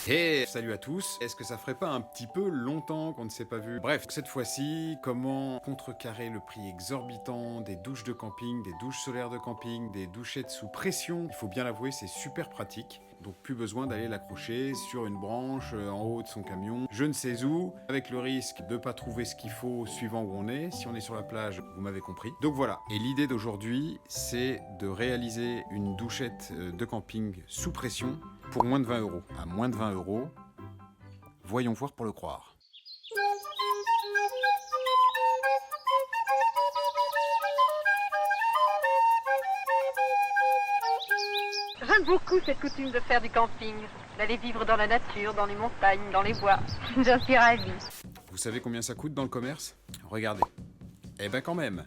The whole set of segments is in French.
Hey, salut à tous. Est-ce que ça ferait pas un petit peu longtemps qu'on ne s'est pas vu? Bref, cette fois-ci, comment contrecarrer le prix exorbitant des douches de camping, des douches solaires de camping, des douchettes sous pression? Il faut bien l'avouer, c'est super pratique. Donc plus besoin d'aller l'accrocher sur une branche en haut de son camion, je ne sais où, avec le risque de pas trouver ce qu'il faut suivant où on est. Si on est sur la plage, vous m'avez compris. Donc voilà. Et l'idée d'aujourd'hui, c'est de réaliser une douchette de camping sous pression pour moins de 20 euros. À moins de 20 euros, voyons voir pour le croire. J'aime beaucoup cette coutume de faire du camping, d'aller vivre dans la nature, dans les montagnes, dans les bois. J'en suis ravie. Vous savez combien ça coûte dans le commerce? Regardez. Eh ben quand même.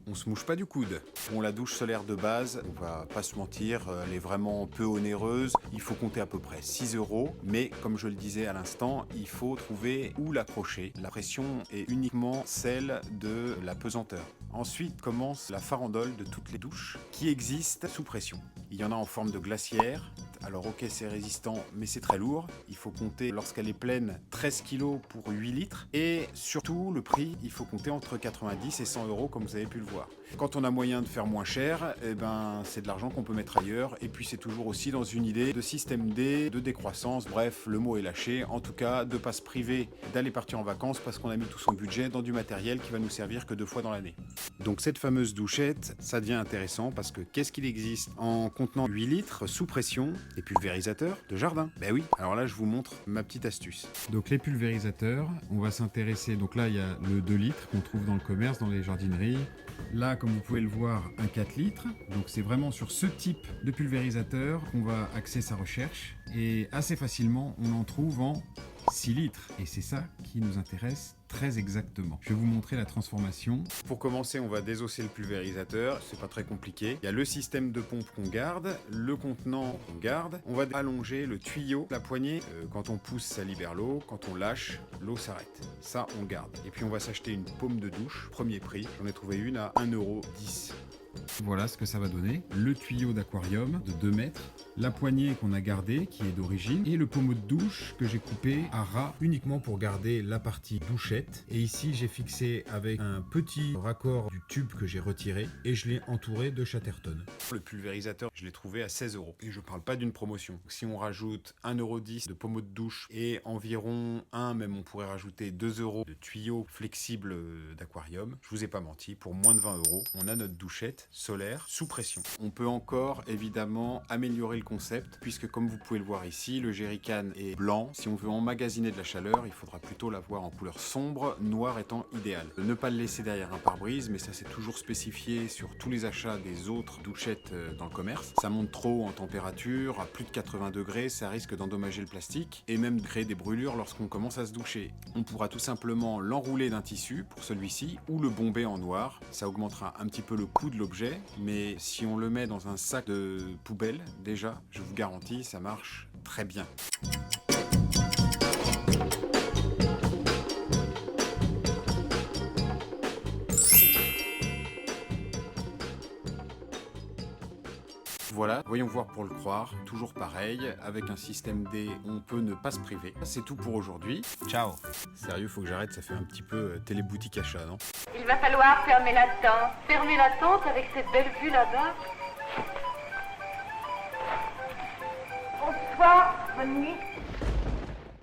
On se mouche pas du coude. Bon, la douche solaire de base, on va pas se mentir, elle est vraiment peu onéreuse. Il faut compter à peu près 6 euros. Mais comme je le disais à l'instant, il faut trouver où l'accrocher. La pression est uniquement celle de la pesanteur. Ensuite commence la farandole de toutes les douches qui existent sous pression. Il y en a en forme de glacière. Alors ok, c'est résistant, mais c'est très lourd. Il faut compter, lorsqu'elle est pleine, 13 kg pour 8 litres. Et surtout, le prix, il faut compter entre 90 et 100 euros, comme vous avez pu le voir. Quand on a moyen de faire moins cher, eh ben, c'est de l'argent qu'on peut mettre ailleurs. Et puis c'est toujours aussi dans une idée de système D, de décroissance. Bref, le mot est lâché. En tout cas, de ne pas se priver d'aller partir en vacances parce qu'on a mis tout son budget dans du matériel qui va nous servir que 2 fois dans l'année. Donc cette fameuse douchette, ça devient intéressant parce que qu'est-ce qu'il existe en contenant 8 litres sous pression? Des pulvérisateurs de jardin. Ben oui, alors là je vous montre ma petite astuce. Donc les pulvérisateurs, on va s'intéresser, donc là il y a le 2 litres qu'on trouve dans le commerce, dans les jardineries. Là comme vous pouvez le voir, un 4 litres. Donc c'est vraiment sur ce type de pulvérisateur qu'on va axer sa recherche. Et assez facilement on en trouve en 6 litres. Et c'est ça qui nous intéresse très exactement. Je vais vous montrer la transformation. Pour commencer, on va désosser le pulvérisateur. C'est pas très compliqué. Il y a le système de pompe qu'on garde, le contenant qu'on garde. On va allonger le tuyau, la poignée. Quand on pousse, ça libère l'eau. Quand on lâche, l'eau s'arrête. Ça, on garde. Et puis on va s'acheter une paume de douche. Premier prix. J'en ai trouvé une à 1,10 €. Voilà ce que ça va donner. Le tuyau d'aquarium de 2 mètres, la poignée qu'on a gardée qui est d'origine et le pommeau de douche que j'ai coupé à ras uniquement pour garder la partie douchette. Et ici j'ai fixé avec un petit raccord du tube que j'ai retiré et je l'ai entouré de Chatterton. Le pulvérisateur, je l'ai trouvé à 16 €. Et je parle pas d'une promotion. Si on rajoute 1,10 € de pommeau de douche et environ même on pourrait rajouter 2 € de tuyau flexible d'aquarium, je vous ai pas menti, pour moins de 20 €, on a notre douchette solaire sous pression. On peut encore évidemment améliorer le concept puisque comme vous pouvez le voir ici, le jerrycan est blanc. Si on veut emmagasiner de la chaleur, il faudra plutôt l'avoir en couleur sombre, noir étant idéal. Ne pas le laisser derrière un pare-brise, mais ça c'est toujours spécifié sur tous les achats des autres douchettes dans le commerce. Ça monte trop en température, à plus de 80 degrés, ça risque d'endommager le plastique et même de créer des brûlures lorsqu'on commence à se doucher. On pourra tout simplement l'enrouler d'un tissu pour celui-ci ou le bomber en noir. Ça augmentera un petit peu le coût de l'objet, mais si on le met dans un sac de poubelle, déjà, je vous garantis, ça marche très bien. Voilà, voyons voir pour le croire, toujours pareil, avec un système D, on peut ne pas se priver. C'est tout pour aujourd'hui. Ciao. Sérieux, faut que j'arrête, ça fait un petit peu téléboutique achat, non? Il va falloir fermer la tente. Fermer la tente avec cette belle vue là-bas. Bonsoir, bonne nuit.